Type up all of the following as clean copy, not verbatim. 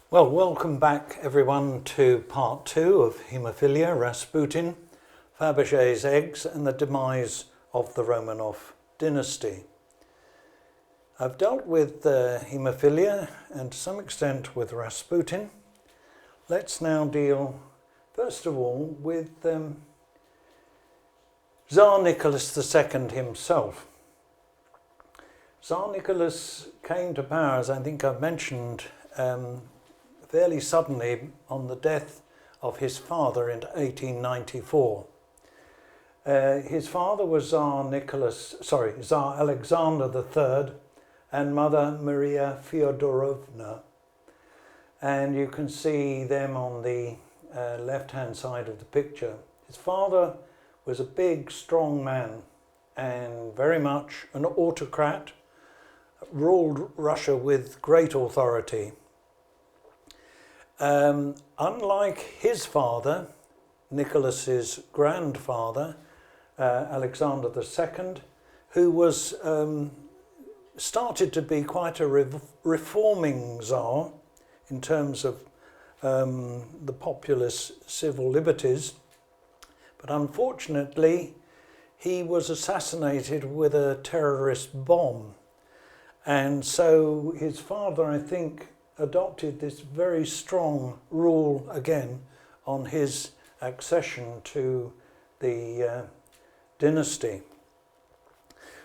Well, welcome back everyone to part 2 of Haemophilia, Rasputin, Faberge's eggs and the demise of the Romanov dynasty. I've dealt with haemophilia and to some extent with Rasputin. Let's now deal first of all with Tsar Nicholas II himself. Tsar Nicholas came to power, as I think I've mentioned, fairly suddenly on the death of his father in 1894. His father was Tsar Alexander III and mother Maria Fyodorovna. And you can see them on the left-hand side of the picture. His father was a big, strong man and very much an autocrat, ruled Russia with great authority. Unlike his father, Nicholas's grandfather, Alexander II, who was started to be quite a reforming Tsar in terms of the populist civil liberties, but unfortunately he was assassinated with a terrorist bomb, and so his father, I think, adopted this very strong rule again on his accession to the dynasty.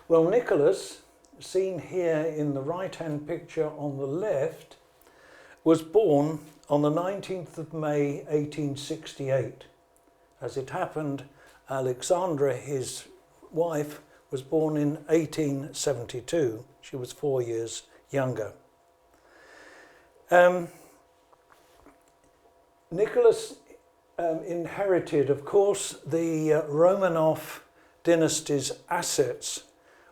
Well, Nicholas, seen here in the right-hand picture on the left, was born on the 19th of May 1868. As it happened, Alexandra, his wife, was born in 1872. She was 4 years younger. Nicholas inherited, of course, the Romanov dynasty's assets,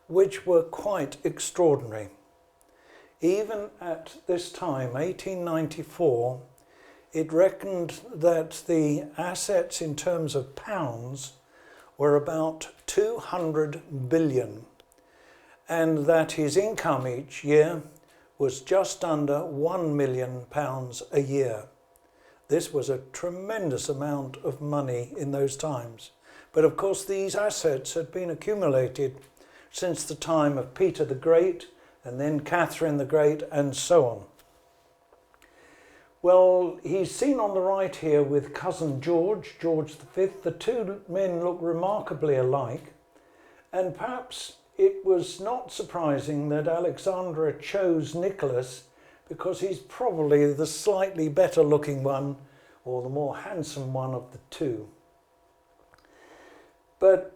which were quite extraordinary. Even at this time, 1894, it reckoned that the assets in terms of pounds were about 200 billion, and that his income each year was just under £1 million a year. This was a tremendous amount of money in those times. But of course these assets had been accumulated since the time of Peter the Great and then Catherine the Great and so on. Well, he's seen on the right here with cousin George V. The two men look remarkably alike, and perhaps it was not surprising that Alexandra chose Nicholas because he's probably the slightly better looking one or the more handsome one of the two. But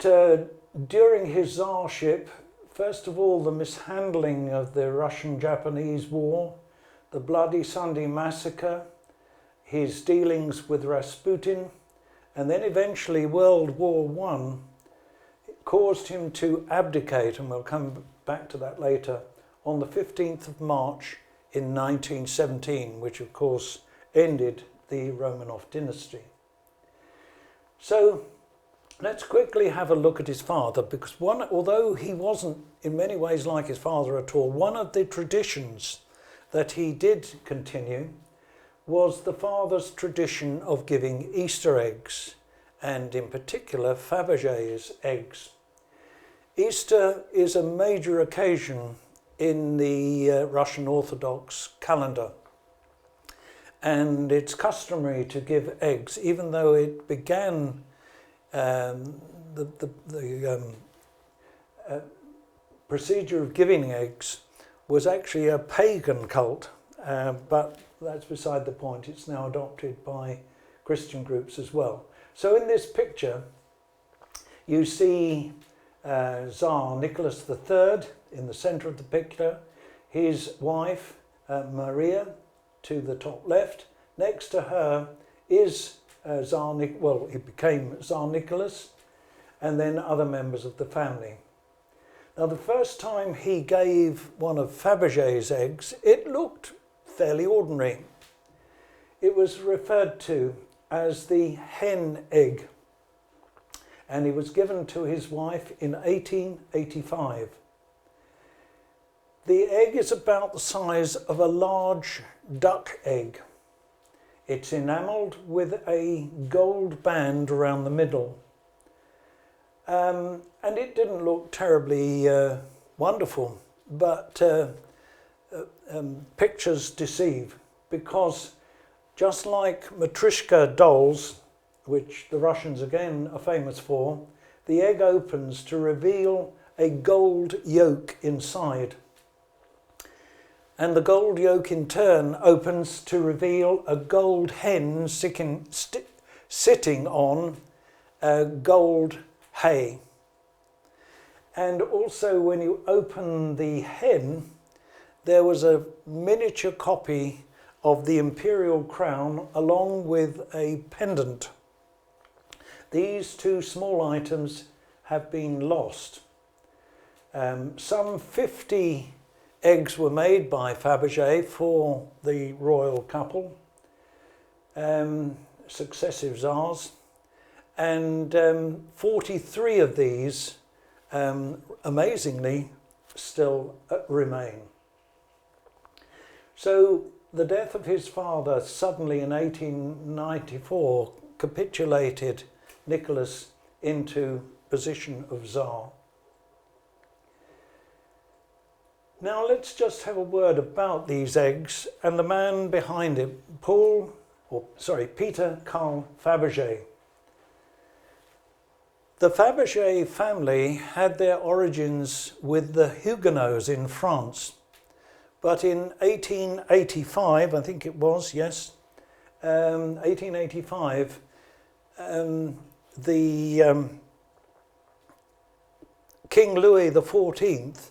during his czarship, first of all, the mishandling of the Russian-Japanese War, the Bloody Sunday Massacre, his dealings with Rasputin, and then eventually World War I, caused him to abdicate, and we'll come back to that later, on the 15th of March in 1917, which of course ended the Romanov dynasty. So let's quickly have a look at his father, because although he wasn't in many ways like his father at all, one of the traditions that he did continue was the father's tradition of giving Easter eggs, and in particular Faberge's eggs. Easter is a major occasion in the Russian Orthodox calendar, and it's customary to give eggs, even though it began the procedure of giving eggs was actually a pagan cult, but that's beside the point. It's now adopted by Christian groups as well. So in this picture, you see Tsar Nicholas III in the centre of the picture, his wife Maria to the top left. Next to her is he became Tsar Nicholas, and then other members of the family. Now, the first time he gave one of Faberge's eggs, it looked fairly ordinary. It was referred to as the hen egg, and it was given to his wife in 1885. The egg is about the size of a large duck egg, It's enamelled with a gold band around the middle. And it didn't look terribly wonderful, but pictures deceive, because just like Matryoshka dolls, which the Russians again are famous for, the egg opens to reveal a gold yolk inside. And the gold yolk in turn opens to reveal a gold hen sitting on gold hay. And also when you open the hen, there was a miniature copy of the imperial crown along with a pendant. These two small items have been lost. Some 50 eggs were made by Faberge for the royal couple, successive Tsars, and 43 of these, amazingly, still remain. So the death of his father suddenly in 1894 capitulated Nicholas into position of Tsar. Now let's just have a word about these eggs and the man behind it, Peter Carl Faberge. The Faberge family had their origins with the Huguenots in France, but in 1885, I think it was, yes, 1885, the King Louis XIV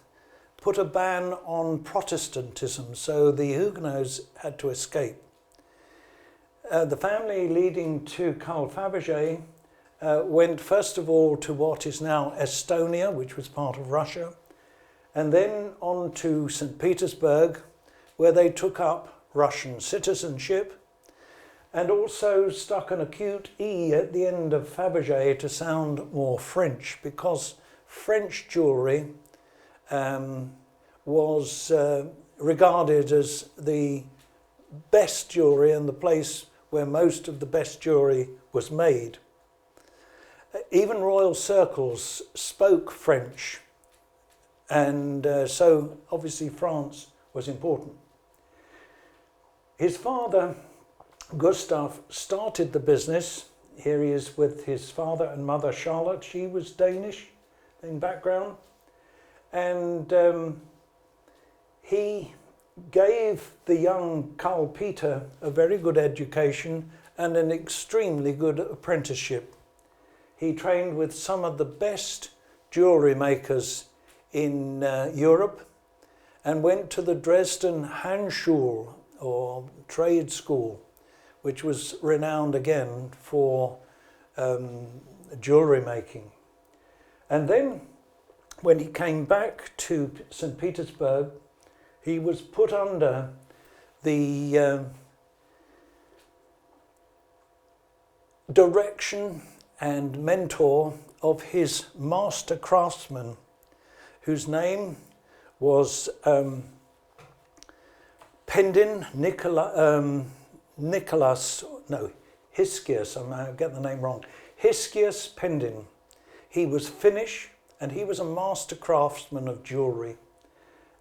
put a ban on Protestantism, so the Huguenots had to escape. The family leading to Carl Faberge went first of all to what is now Estonia, which was part of Russia, and then on to St. Petersburg, where they took up Russian citizenship, and also stuck an acute E at the end of Faberge to sound more French, because French jewellery was regarded as the best jewellery and the place where most of the best jewellery was made. Even royal circles spoke French, and so obviously France was important. His father, Gustav, started the business. Here he is with his father and mother Charlotte. She was Danish in background, and he gave the young Carl Peter a very good education and an extremely good apprenticeship. He trained with some of the best jewellery makers in Europe and went to the Dresden Handschule, or trade school, which was renowned again for jewellery making. And then when he came back to St. Petersburg, he was put under the direction and mentor of his master craftsman, whose name was Hiskius, I get the name wrong, Hiskius Pendin. He was Finnish, and he was a master craftsman of jewellery.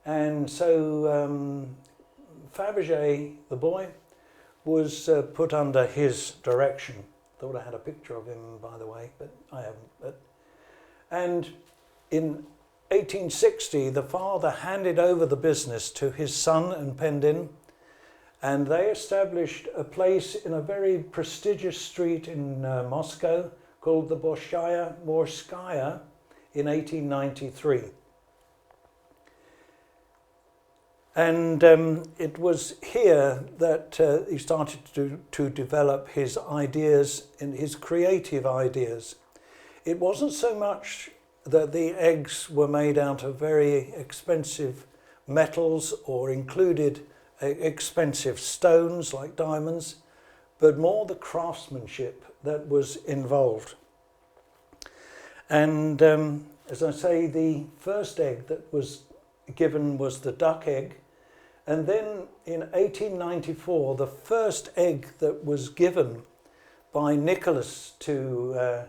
And so Faberge, the boy, was put under his direction. Thought I had a picture of him, by the way, but I haven't. And in 1860, the father handed over the business to his son and Pendin, and they established a place in a very prestigious street in Moscow called the Bolshaya Morskaya in 1893. And it was here that he started to develop his ideas and his creative ideas. It wasn't so much that the eggs were made out of very expensive metals or included expensive stones like diamonds, but more the craftsmanship that was involved. And as I say, the first egg that was given was the duck egg, And then in 1894, the first egg that was given by Nicholas to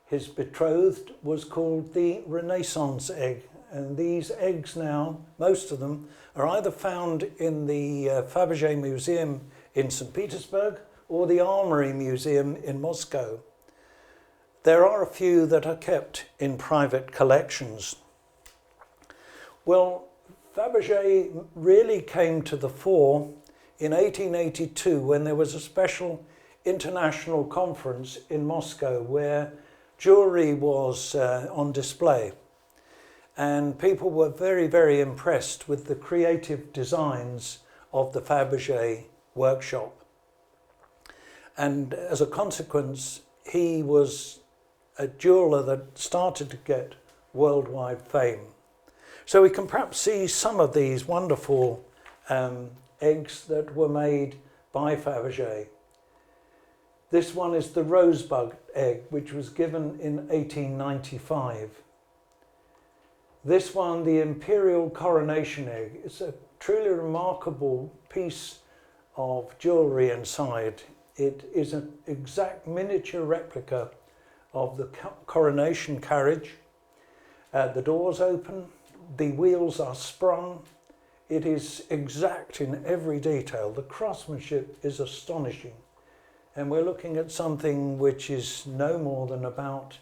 his betrothed was called the Renaissance egg. And these eggs now, most of them, are either found in the Faberge Museum in St. Petersburg or the Armory Museum in Moscow. There are a few that are kept in private collections. Well, Faberge really came to the fore in 1882 when there was a special international conference in Moscow where jewellery was on display. And people were very, very impressed with the creative designs of the Faberge workshop. And as a consequence, he was a jeweller that started to get worldwide fame. So we can perhaps see some of these wonderful eggs that were made by Faberge. This one is the rosebud egg, which was given in 1895. This one, the imperial coronation egg, is a truly remarkable piece of jewellery inside. It is an exact miniature replica of the coronation carriage. The doors open, the wheels are sprung. It is exact in every detail. The craftsmanship is astonishing. And we're looking at something which is no more than about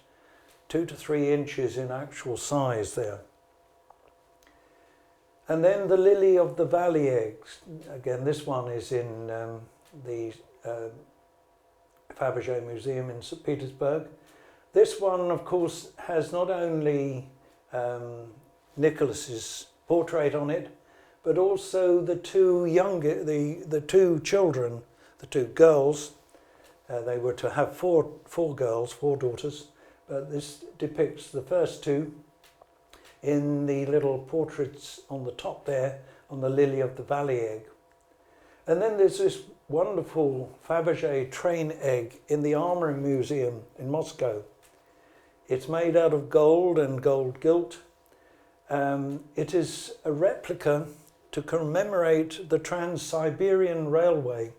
2 to 3 inches in actual size there. And then the lily of the valley eggs. Again, this one is in the Faberge Museum in St. Petersburg. This one, of course, has not only Nicholas's portrait on it, but also the two two children, the two girls. They were to have four girls, 4 daughters, but this depicts the first two in the little portraits on the top there, on the lily of the valley egg. And then there's this wonderful Faberge train egg in the Armory Museum in Moscow. It's made out of gold and gold gilt. It is a replica to commemorate the Trans-Siberian Railway.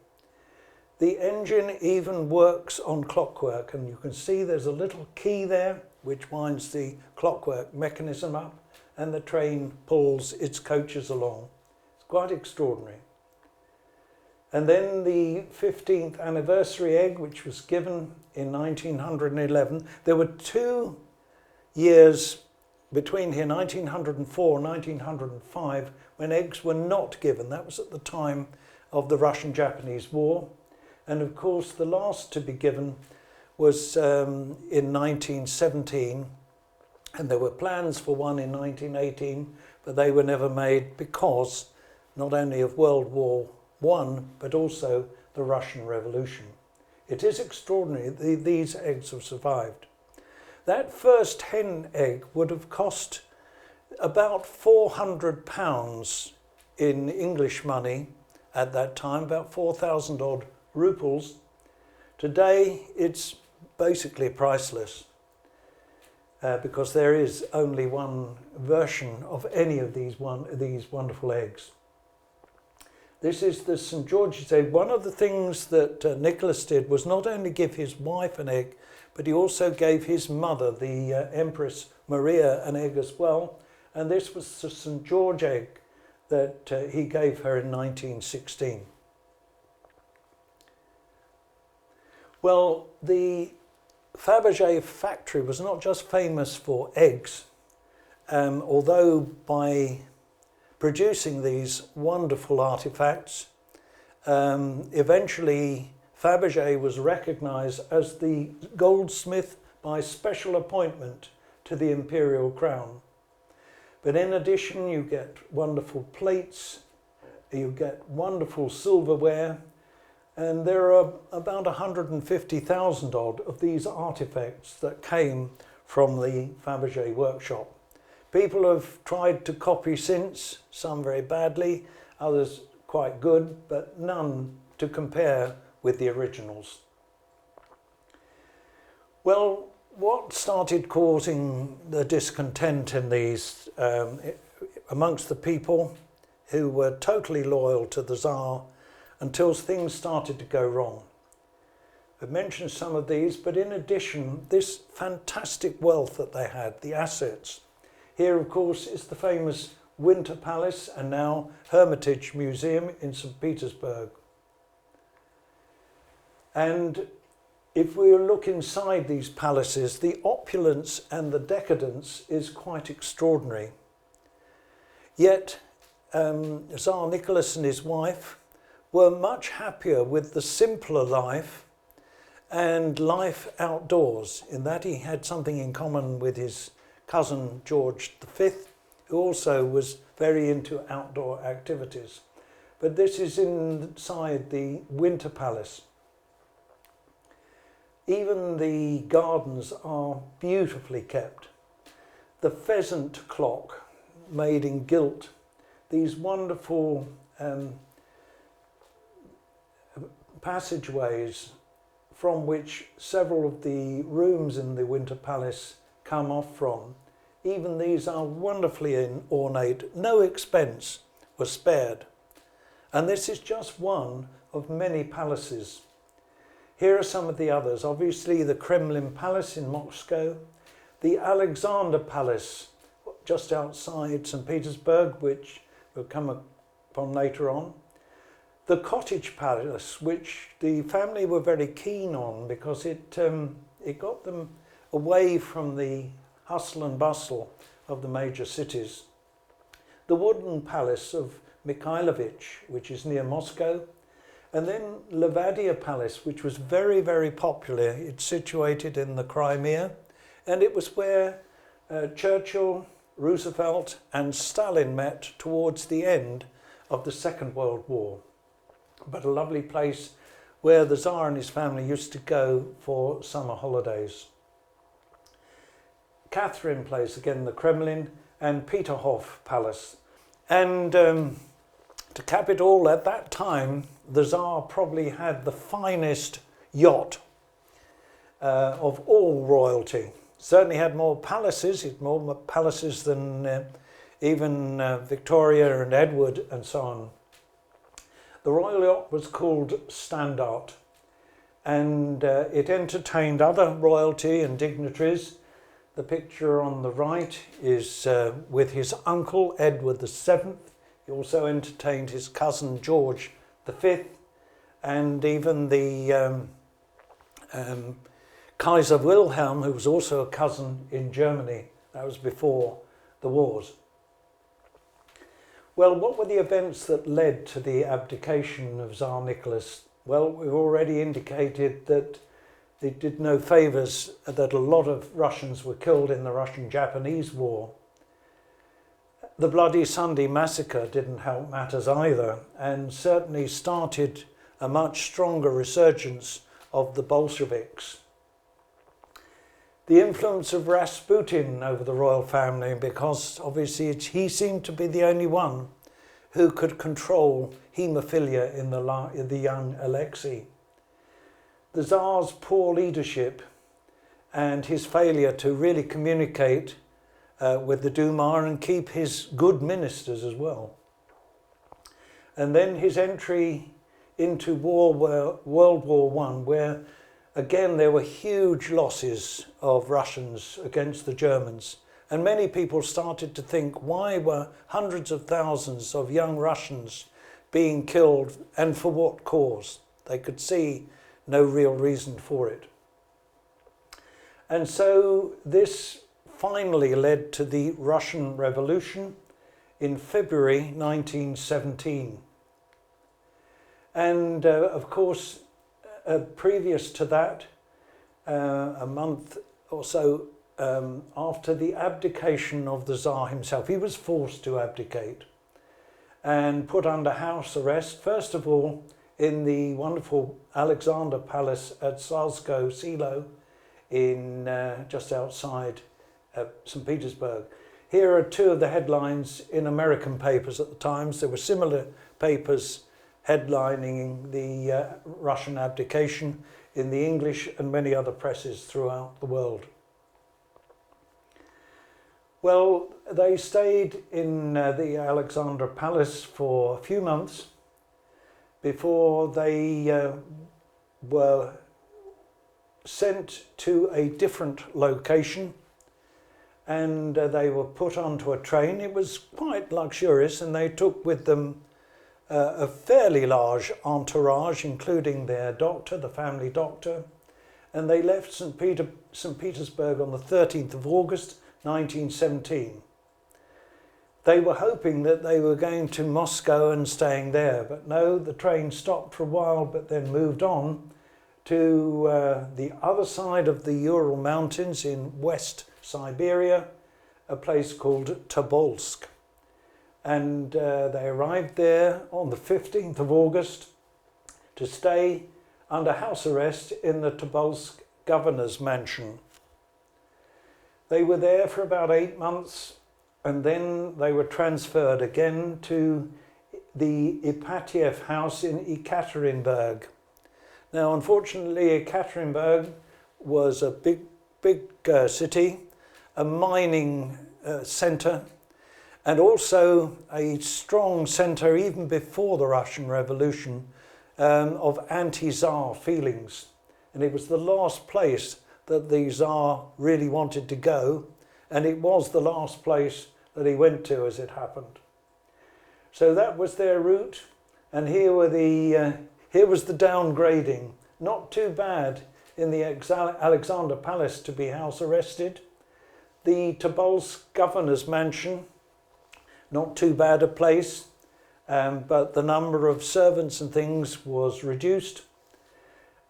The engine even works on clockwork, and you can see there's a little key there which winds the clockwork mechanism up, and the train pulls its coaches along. It's quite extraordinary. And then the 15th anniversary egg, which was given in 1911. There were 2 years between here, 1904 and 1905, when eggs were not given. That was at the time of the Russian-Japanese War. And of course, the last to be given was in 1917, and there were plans for one in 1918, but they were never made because not only of World War I, but also the Russian Revolution. It is extraordinary that these eggs have survived. That first hen egg would have cost about £400 in English money at that time, about 4,000 odd rubles. Today it's basically priceless because there is only one version of any of these wonderful eggs. This is the St. George's egg. One of the things that Nicholas did was not only give his wife an egg, but he also gave his mother, the Empress Maria, an egg as well. And this was the St. George egg that he gave her in 1916. Well, the Faberge factory was not just famous for eggs, although by producing these wonderful artifacts, eventually Faberge was recognised as the goldsmith by special appointment to the imperial crown. But in addition, you get wonderful plates, you get wonderful silverware, and there are about 150,000 odd of these artifacts that came from the Faberge workshop. People have tried to copy since, some very badly, others quite good, but none to compare with the originals. Well, what started causing the discontent in these amongst the people who were totally loyal to the Tsar until things started to go wrong. I've mentioned some of these, but in addition, this fantastic wealth that they had, the assets. Here, of course, is the famous Winter Palace and now Hermitage Museum in St. Petersburg. And if we look inside these palaces, the opulence and the decadence is quite extraordinary. Yet, Tsar Nicholas and his wife were much happier with the simpler life and life outdoors, in that he had something in common with his cousin George V, who also was very into outdoor activities. But this is inside the Winter Palace. Even the gardens are beautifully kept. The pheasant clock made in gilt, these wonderful passageways from which several of the rooms in the Winter Palace come off from. Even these are wonderfully ornate. No expense was spared. And this is just one of many palaces. Here are some of the others. Obviously the Kremlin Palace in Moscow, the Alexander Palace just outside St. Petersburg, which we'll come upon later on. The Cottage Palace, which the family were very keen on because it got them away from the hustle and bustle of the major cities. The Wooden Palace of Mikhailovich, which is near Moscow, and then Levadia Palace, which was very, very popular. It's situated in the Crimea, and it was where Churchill, Roosevelt and Stalin met towards the end of the Second World War. But a lovely place where the Tsar and his family used to go for summer holidays. Catherine Place, again the Kremlin, and Peterhof Palace. And to cap it all, at that time, the Tsar probably had the finest yacht of all royalty. Certainly had more palaces, than even Victoria and Edward and so on. The royal yacht was called Standard, and it entertained other royalty and dignitaries. The picture on the right is with his uncle Edward VII. He also entertained his cousin George V, and even the Kaiser Wilhelm, who was also a cousin in Germany. That was before the wars. Well, what were the events that led to the abdication of Tsar Nicholas? Well, we've already indicated that they did no favours, that a lot of Russians were killed in the Russian-Japanese War. The Bloody Sunday massacre didn't help matters either, and certainly started a much stronger resurgence of the Bolsheviks. The influence of Rasputin over the royal family, because obviously he seemed to be the only one who could control haemophilia in the young Alexei. The Tsar's poor leadership and his failure to really communicate with the Duma and keep his good ministers as well. And then his entry into World War I, where again there were huge losses of Russians against the Germans. And many people started to think, why were hundreds of thousands of young Russians being killed, and for what cause? They could see no real reason for it. And so this finally led to the Russian Revolution in February 1917. And of course, previous to that, a month or so after the abdication of the Tsar himself, he was forced to abdicate and put under house arrest, first of all in the wonderful Alexander Palace at Tsarskoye Selo in just outside St. Petersburg. Here are two of the headlines in American papers at the times. There were similar papers headlining the Russian abdication in the English and many other presses throughout the world. Well, they stayed in the Alexander Palace for a few months before they were sent to a different location, and they were put onto a train. It was quite luxurious, and they took with them a fairly large entourage, including their doctor, the family doctor, and they left St. Petersburg on the 13th of August 1917. They were hoping that they were going to Moscow and staying there, but no, the train stopped for a while but then moved on to the other side of the Ural Mountains in West Siberia, a place called Tobolsk. And they arrived there on the 15th of August to stay under house arrest in the Tobolsk governor's mansion. They were there for about 8 months, and then they were transferred again to the Ipatiev house in Ekaterinburg. Now, unfortunately, Ekaterinburg was a big city, a mining centre, and also a strong centre, even before the Russian Revolution, of anti-Tsar feelings. And it was the last place that the Tsar really wanted to go, and it was the last place that he went to, as it happened. So that was their route, and here was the downgrading. Not too bad in the Alexander Palace to be house arrested. The Tobolsk governor's mansion, not too bad a place, but the number of servants and things was reduced.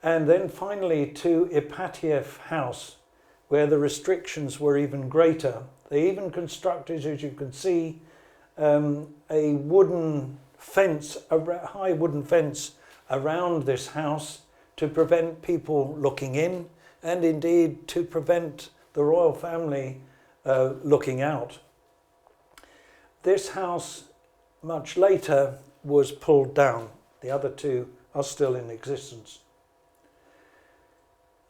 And then finally to Ipatiev house, where the restrictions were even greater. They even constructed, as you can see, a wooden fence, a high wooden fence around this house to prevent people looking in, and indeed to prevent the royal family looking out. This house, much later, was pulled down. The other two are still in existence.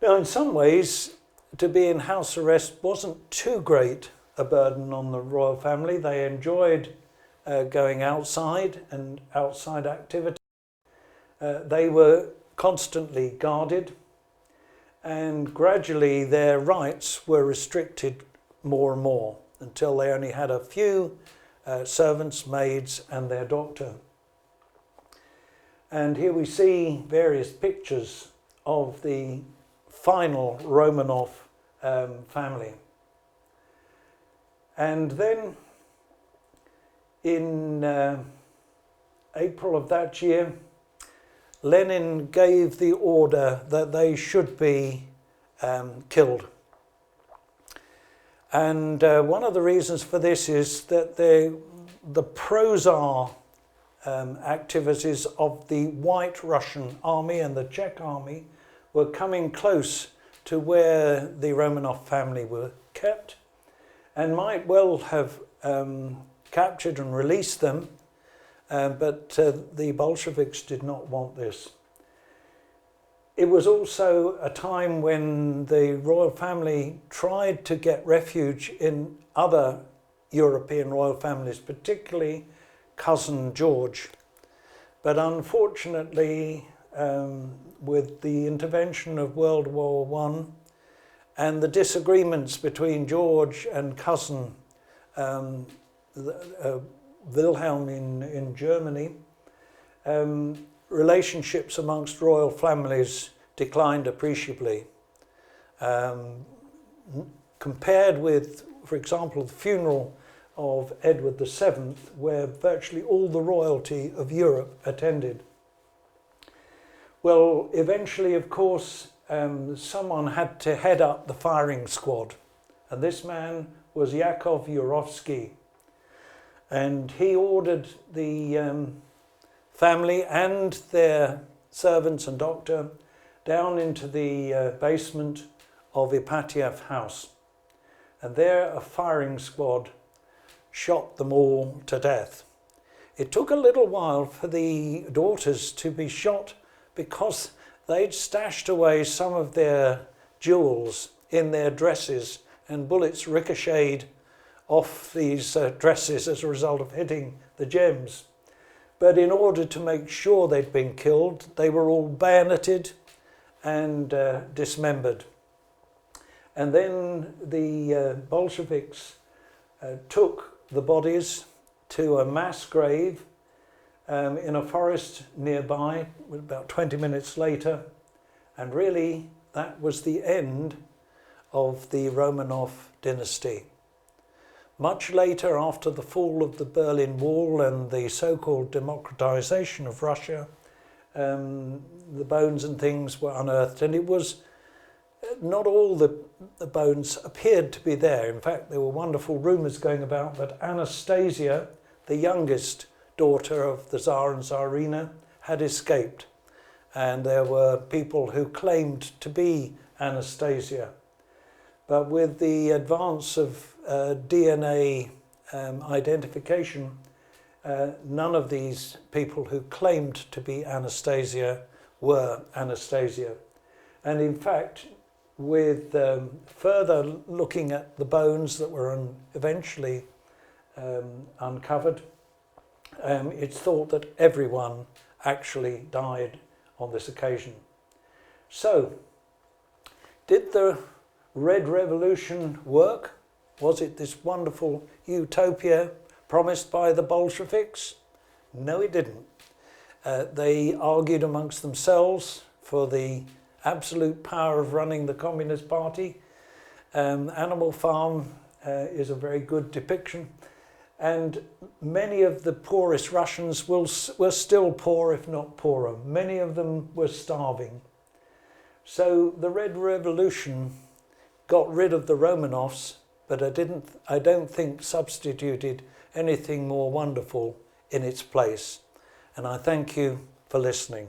Now, in some ways, to be in house arrest wasn't too great a burden on the royal family. They enjoyed going outside and outside activity. They were constantly guarded, and gradually their rights were restricted more and more until they only had a few servants, maids, and their doctor. And here we see various pictures of the final Romanov family. And then in April of that year, Lenin gave the order that they should be killed. And one of the reasons for this is that the pro-Tsar activities of the White Russian army and the Czech army were coming close to where the Romanov family were kept, and might well have captured and released them, but the Bolsheviks did not want this. It was also a time when the royal family tried to get refuge in other European royal families, particularly cousin George. But unfortunately, with the intervention of World War I and the disagreements between George and cousin Wilhelm in Germany, relationships amongst royal families declined appreciably. Compared with, for example, the funeral of Edward VII, where virtually all the royalty of Europe attended. Well, eventually, of course, someone had to head up the firing squad, and this man was Yakov Yurovsky. And he ordered the family and their servants and doctor down into the basement of Ipatiev house. And there a firing squad shot them all to death. It took a little while for the daughters to be shot because they'd stashed away some of their jewels in their dresses, and bullets ricocheted off these dresses as a result of hitting the gems. But in order to make sure they'd been killed, they were all bayoneted and dismembered. And then the Bolsheviks took the bodies to a mass grave in a forest nearby, about 20 minutes later. And really, that was the end of the Romanov dynasty. Much later, after the fall of the Berlin Wall and the so-called democratization of Russia, the bones and things were unearthed, and it was not all the bones appeared to be there. In fact, there were wonderful rumours going about that Anastasia, the youngest daughter of the Tsar and Tsarina, had escaped, and there were people who claimed to be Anastasia. But with the advance of DNA identification, none of these people who claimed to be Anastasia were Anastasia. And in fact, with further looking at the bones that were eventually uncovered, it's thought that everyone actually died on this occasion. So, did the Red Revolution work? Was it this wonderful utopia promised by the Bolsheviks? No, it didn't. They argued amongst themselves for the absolute power of running the Communist Party. Animal Farm is a very good depiction. And many of the poorest Russians were still poor, if not poorer. Many of them were starving. So the Red Revolution got rid of the Romanovs, but I don't think substituted anything more wonderful in its place. And I thank you for listening.